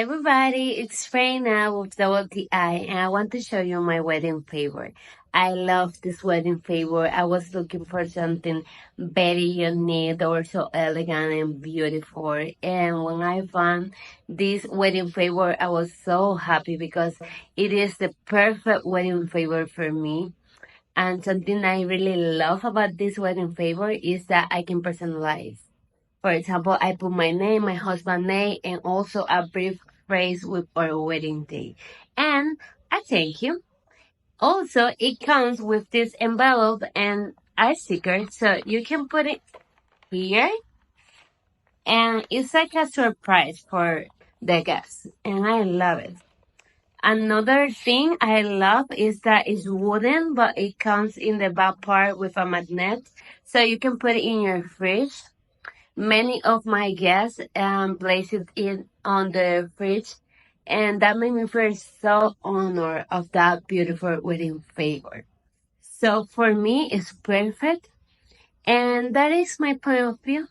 everybody, it's Reina with Double T I, and I want to show you my wedding favor. I love this wedding favor. I was looking for something very unique or so elegant and beautiful. And when I found this wedding favor, I was so happy because it is the perfect wedding favor for me. And something I really love about this wedding favor is that I can personalize. For example, I put my name, my husband's name, and also a brief phrase with our wedding day. And I thank you. Also, it comes with this envelope and a sticker, so you can put it here. And it's like a surprise for the guests, and I love it. Another thing I love is that it's wooden, but it comes in the back part with a magnet, so you can put it in your fridge. Many of my guests place it in on the fridge, and that made me feel so honored of that beautiful wedding favor. So for me, it's perfect, and that is my point of view.